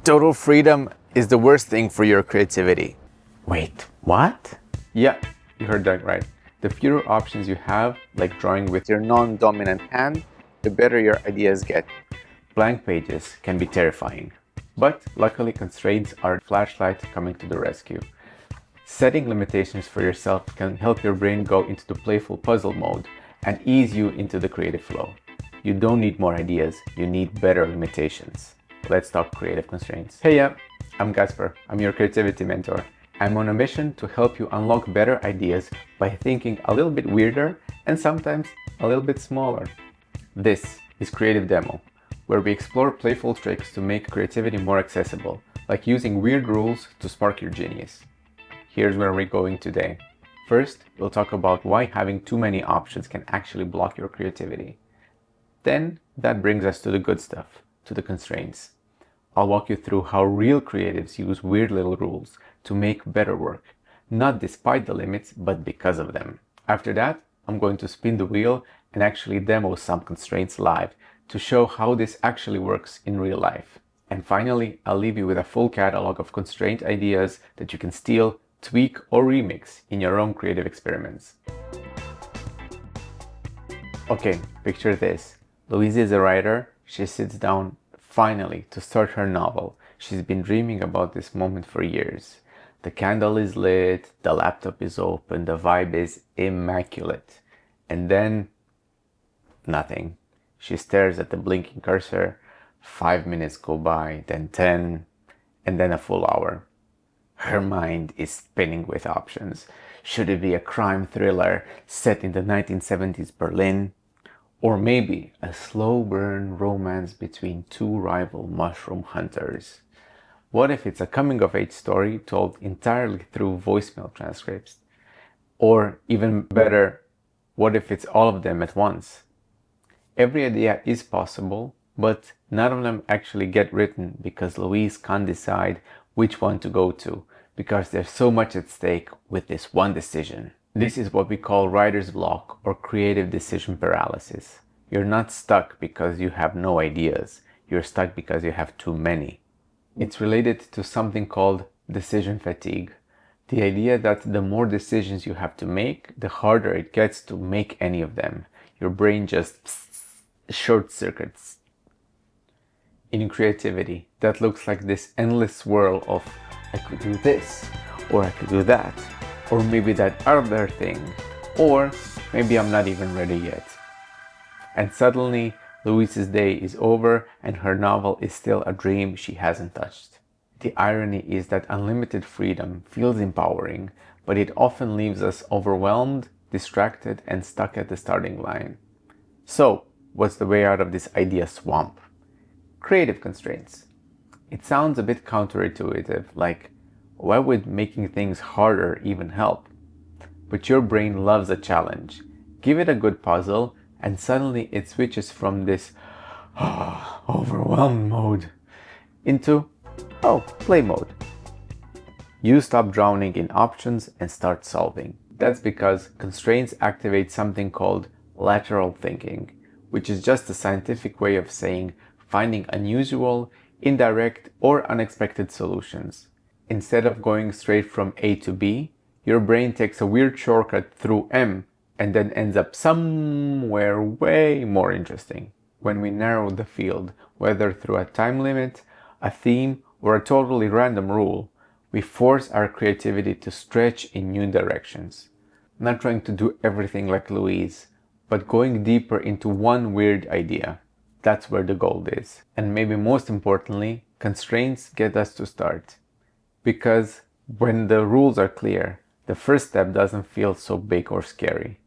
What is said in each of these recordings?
Total freedom is the worst thing for your creativity. Wait, what? Yeah, you heard that right. The fewer options you have, like drawing with Your non-dominant hand, the better your ideas get. blank pages, can be terrifying. But luckily, constraints are a flashlight coming to the rescue. Setting limitations for yourself can help your brain go into the playful puzzle mode and ease you into the creative flow. You don't need more ideas, you need better limitations. Let's talk creative constraints. Hey, yeah, I'm Casper. I'm your creativity mentor. I'm on a mission to help you unlock better ideas by thinking a little bit weirder and sometimes a little bit smaller. This is Creative Demo, where we explore playful tricks to make creativity more accessible, like using weird rules to spark your genius. Here's where we're going today. First, we'll talk about why having too many options can actually block your creativity. Then, that brings us to the good stuff, to the constraints. I'll walk you through how real creatives use weird little rules to make better work, not despite the limits, but because of them. After that, I'm going to spin the wheel and actually demo some constraints live to show how this actually works in real life. And finally, I'll leave you with a full catalog of constraint ideas that you can steal, tweak, or remix in your own creative experiments. Okay, picture this. Louise is a writer. She sits down finally to start her novel. She's been dreaming about this moment for years. The candle is lit, the laptop is open, the vibe is immaculate. And then, nothing. She stares at the blinking cursor. 5 minutes go by, then 10, and then a full hour. Her mind is spinning with options. Should it be a crime thriller set in the 1970s Berlin? Or maybe a slow burn romance between two rival mushroom hunters? What if it's a coming of age story told entirely through voicemail transcripts? Or even better, what if it's all of them at once? Every idea is possible, but none of them actually get written because Louise can't decide which one to go to, because there's so much at stake with this one decision. This is what we call writer's block or creative decision paralysis. You're not stuck because you have no ideas. You're stuck because you have too many. It's related to something called decision fatigue. The idea that the more decisions you have to make, the harder it gets to make any of them. Your brain just short circuits. In creativity, that looks like this endless swirl of I could do this, or I could do that, or maybe that other thing, or maybe I'm not even ready yet. And suddenly, Louise's day is over and her novel is still a dream she hasn't touched. The irony is that unlimited freedom feels empowering, but it often leaves us overwhelmed, distracted, and stuck at the starting line. So, what's the way out of this idea swamp? Creative constraints. It sounds a bit counterintuitive, like, why would making things harder even help? But your brain loves a challenge. Give it a good puzzle, and suddenly it switches from this overwhelmed mode into play mode. You stop drowning in options and start solving. That's because constraints activate something called lateral thinking, which is just a scientific way of saying finding unusual, indirect, or unexpected solutions. Instead of going straight from A to B, your brain takes a weird shortcut through M and then ends up somewhere way more interesting. When we narrow the field, whether through a time limit, a theme, or a totally random rule, we force our creativity to stretch in new directions. Not trying to do everything like Louise, but going deeper into one weird idea. That's where the gold is. And maybe most importantly, constraints get us to start. Because when the rules are clear, the first step doesn't feel so big or scary.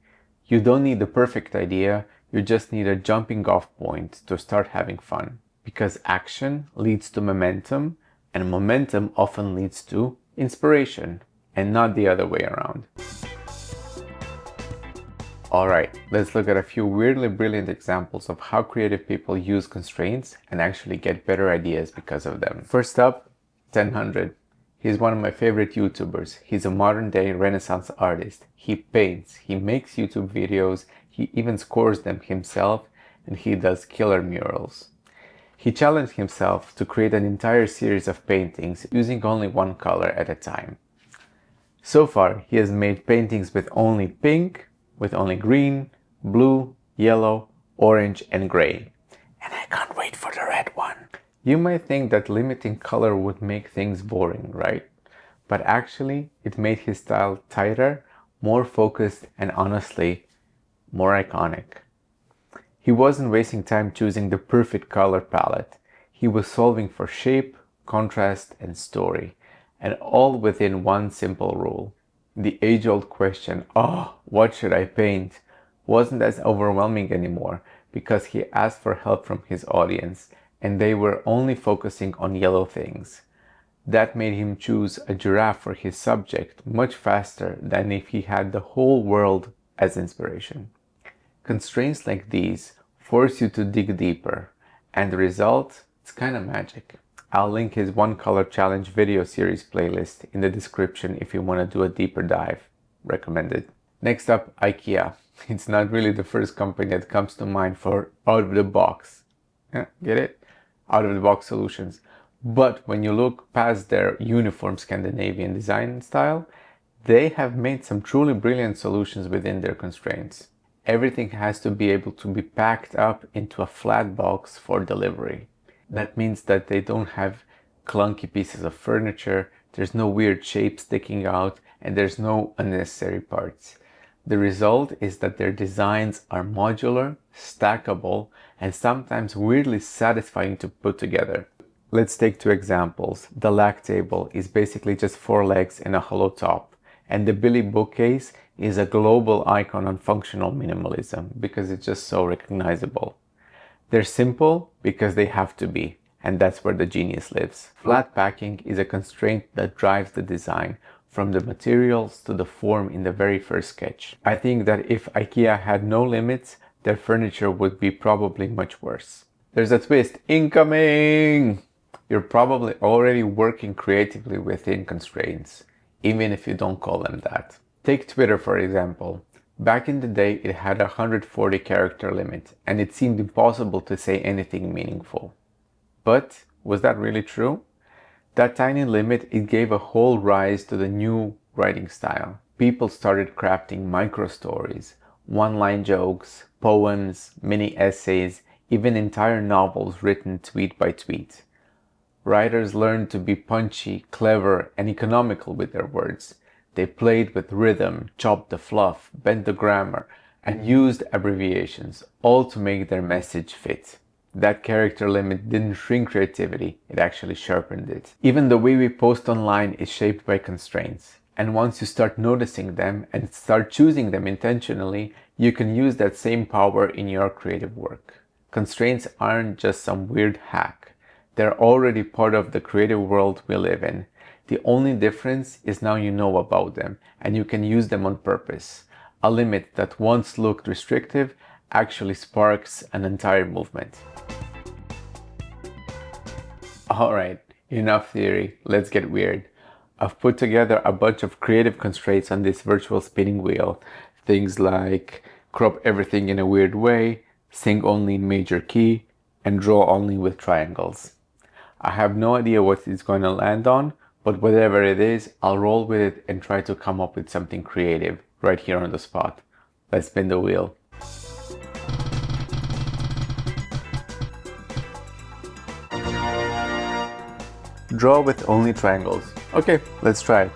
You don't need the perfect idea, you just need a jumping off point to start having fun. Because action leads to momentum, and momentum often leads to inspiration, and not the other way around. Alright, let's look at a few weirdly brilliant examples of how creative people use constraints and actually get better ideas because of them. First up, 1000. He's one of my favorite YouTubers. He's a modern day Renaissance artist. He paints, he makes YouTube videos, he even scores them himself, and he does killer murals. He challenged himself to create an entire series of paintings using only one color at a time. So far, he has made paintings with only pink, with only green, blue, yellow, orange, and gray. And I can't wait for the red one. You might think that limiting color would make things boring, right? But actually, it made his style tighter, more focused, and honestly, more iconic. He wasn't wasting time choosing the perfect color palette. He was solving for shape, contrast, and story, and all within one simple rule. The age-old question, oh, what should I paint, wasn't as overwhelming anymore because he asked for help from his audience, and they were only focusing on yellow things. That made him choose a giraffe for his subject much faster than if he had the whole world as inspiration. Constraints like these force you to dig deeper, and the result, it's kind of magic. I'll link his One Color Challenge video series playlist in the description if you want to do a deeper dive. Recommended. Next up, IKEA. It's not really the first company that comes to mind for out of the box. Yeah, get it? Out of the box solutions. But when you look past their uniform Scandinavian design style, they have made some truly brilliant solutions within their constraints. Everything has to be able to be packed up into a flat box for delivery. That means that they don't have clunky pieces of furniture, there's no weird shape sticking out, and there's no unnecessary parts. The result is that their designs are modular, stackable, and sometimes weirdly satisfying to put together. Let's take two examples. The lag table is basically just 4 legs and a hollow top, and the Billy bookcase is a global icon on functional minimalism because it's just so recognizable. They're simple because they have to be, and that's where the genius lives. Flat packing is a constraint that drives the design, from the materials to the form in the very first sketch. I think that if IKEA had no limits, their furniture would be probably much worse. There's a twist incoming! You're probably already working creatively within constraints, even if you don't call them that. Take Twitter for example. Back in the day, it had a 140 character limit, and it seemed impossible to say anything meaningful. But was that really true? That tiny limit, it gave a whole rise to the new writing style. People started crafting micro stories, one-line jokes, poems, mini essays, even entire novels written tweet by tweet. Writers learned to be punchy, clever, and economical with their words. They played with rhythm, chopped the fluff, bent the grammar, and used abbreviations, all to make their message fit. That character limit didn't shrink creativity, it actually sharpened it. Even the way we post online is shaped by constraints. And once you start noticing them and start choosing them intentionally, you can use that same power in your creative work. Constraints aren't just some weird hack. They're already part of the creative world we live in. The only difference is now you know about them and you can use them on purpose. A limit that once looked restrictive actually sparks an entire movement. Alright, enough theory, let's get weird. I've put together a bunch of creative constraints on this virtual spinning wheel. Things like crop everything in a weird way, sing only in major key, and draw only with triangles. I have no idea what it's going to land on, but whatever it is, I'll roll with it and try to come up with something creative right here on the spot. Let's spin the wheel. Draw with only triangles. Okay, let's try it.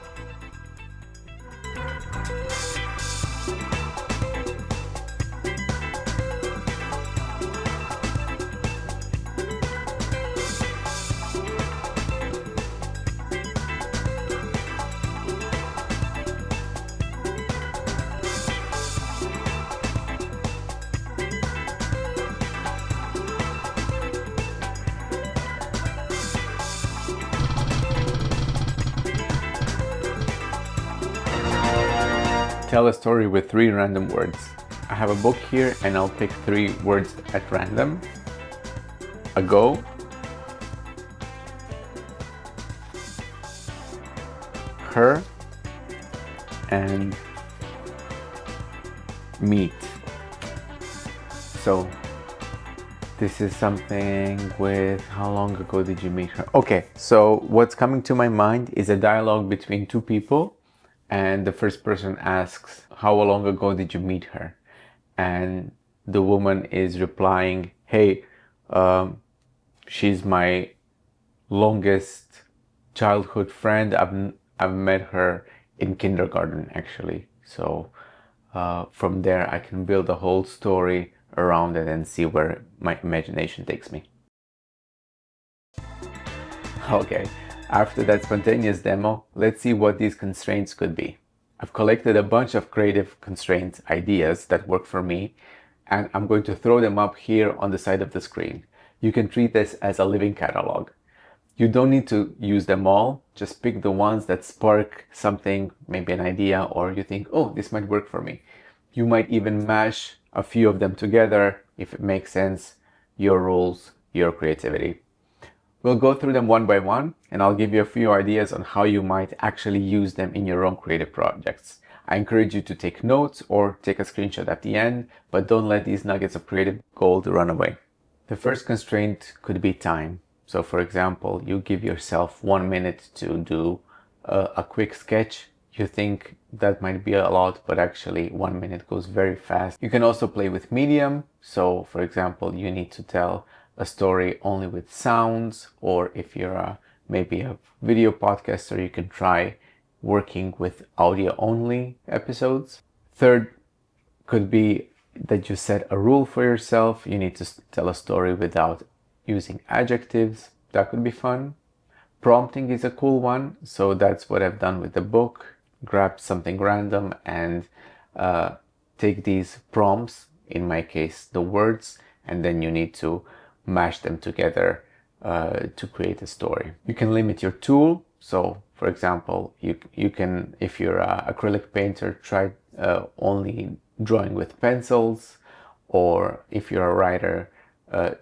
Tell a story with 3 random words. I have a book here and I'll pick 3 words at random. Ago, her, and meat. So This is something with how long ago did you meet her? Okay, so what's coming to my mind is a dialogue between two people, and the first person asks, how long ago did you meet her? And the woman is replying, hey, she's my longest childhood friend. I've met her in kindergarten, actually. So from there, I can build a whole story around it and see where my imagination takes me. Okay, after that spontaneous demo, let's see what these constraints could be. I've collected a bunch of creative constraint ideas that work for me, and I'm going to throw them up here on the side of the screen. You can treat this as a living catalog. You don't need to use them all, just pick the ones that spark something, maybe an idea, or you think, oh, this might work for me. You might even mash a few of them together if it makes sense, your rules, your creativity. We'll go through them one by one, and I'll give you a few ideas on how you might actually use them in your own creative projects. I encourage you to take notes or take a screenshot at the end, but don't let these nuggets of creative gold run away. The first constraint could be time. So for example, you give yourself 1 minute to do a quick sketch. You think that might be a lot, but actually 1 minute goes very fast. You can also play with medium. So for example, you need to tell a story only with sounds, or if you're maybe a video podcaster, you can try working with audio only episodes. Third could be that you set a rule for yourself. You need to tell a story without using adjectives. That could be fun. Prompting is a cool one. So that's what I've done with the book. Grab something random and take these prompts, in my case, the words, and then you need to mash them together to create a story. You can limit your tool. So for example, you can, if you're an acrylic painter, try only drawing with pencils, or if you're a writer,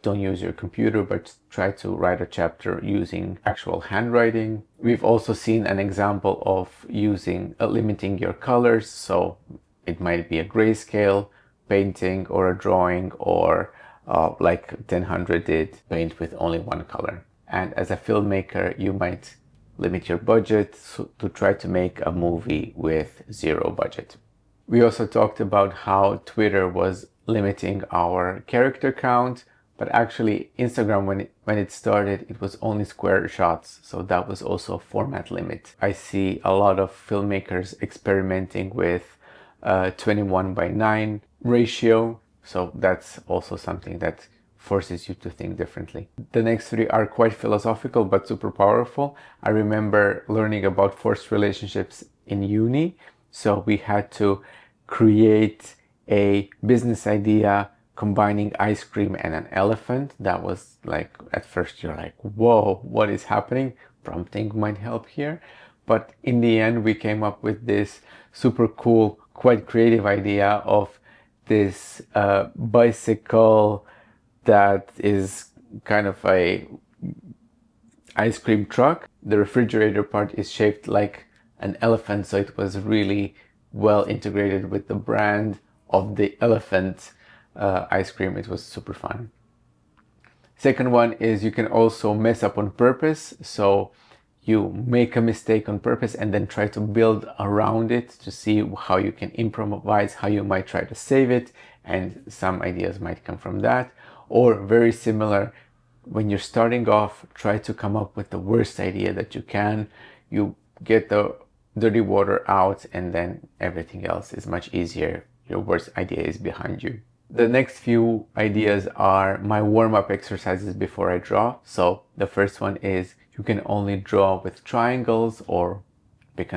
don't use your computer, but try to write a chapter using actual handwriting. We've also seen an example of using limiting your colors. So it might be a grayscale painting or a drawing, or like 1000 did, paint with only one color. And as a filmmaker, you might limit your budget to try to make a movie with zero budget. We also talked about how Twitter was limiting our character count, but actually Instagram, when it started, it was only square shots. So that was also a format limit. I see a lot of filmmakers experimenting with 21:9 ratio. So that's also something that forces you to think differently. The next three are quite philosophical, but super powerful. I remember learning about forced relationships in uni. So we had to create a business idea combining ice cream and an elephant. That was like, at first you're like, whoa, what is happening? Prompting might help here. But in the end, we came up with this super cool, quite creative idea of this bicycle that is kind of a ice cream truck. The refrigerator part is shaped like an elephant, so it was really well integrated with the brand of the elephant ice cream. It was super fun. Second one is you can also mess up on purpose. So you make a mistake on purpose and then try to build around it to see how you can improvise, how you might try to save it, and some ideas might come from that. Or very similar, when you're starting off, try to come up with the worst idea that you can. You get the dirty water out, and then everything else is much easier. Your worst idea is behind you. The next few ideas are my warm-up exercises before I draw. So the first one is you can only draw with triangles, or pick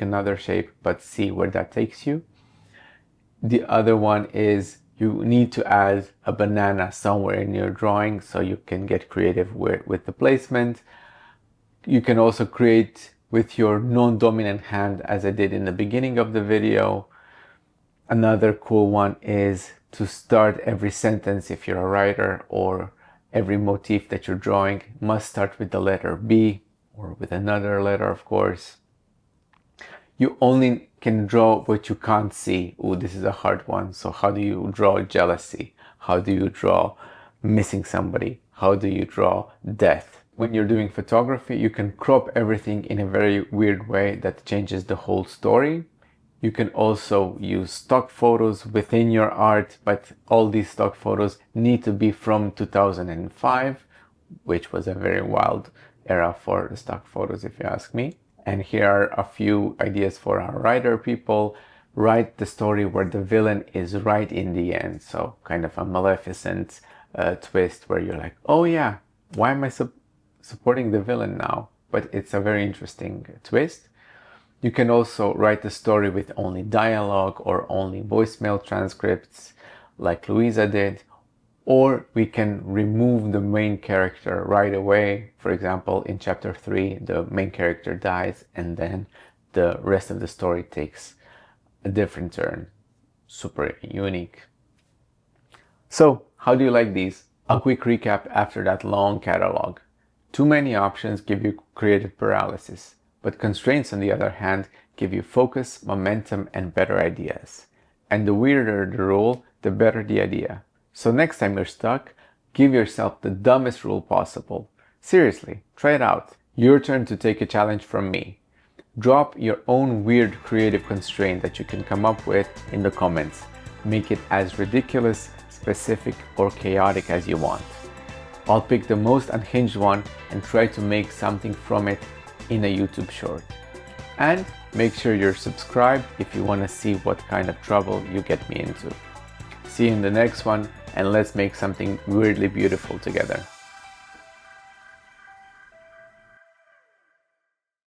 another shape, but see where that takes you. The other one is you need to add a banana somewhere in your drawing, so you can get creative with the placement. You can also create with your non-dominant hand, as I did in the beginning of the video. Another cool one is to start every sentence, if you're a writer, or every motif that you're drawing must start with the letter B, or with another letter, of course. You only can draw what you can't see. Oh, this is a hard one. So how do you draw jealousy? How do you draw missing somebody? How do you draw death? When you're doing photography, you can crop everything in a very weird way that changes the whole story. You can also use stock photos within your art, but all these stock photos need to be from 2005, which was a very wild era for the stock photos, if you ask me. And here are a few ideas for our writer people. Write the story where the villain is right in the end. So kind of a Maleficent twist where you're like, oh yeah, why am I supporting the villain now? But it's a very interesting twist. You can also write the story with only dialogue or only voicemail transcripts like Louisa did, or we can remove the main character right away. For example, in chapter 3, the main character dies and then the rest of the story takes a different turn. Super unique. So, how do you like these? A quick recap after that long catalog. Too many options give you creative paralysis, but constraints, on the other hand, give you focus, momentum, and better ideas. And the weirder the rule, the better the idea. So next time you're stuck, give yourself the dumbest rule possible. Seriously, try it out. Your turn to take a challenge from me. Drop your own weird creative constraint that you can come up with in the comments. Make it as ridiculous, specific, or chaotic as you want. I'll pick the most unhinged one and try to make something from it in a YouTube short. And make sure you're subscribed if you want to see what kind of trouble you get me into. See you in the next one, and let's make something weirdly beautiful together.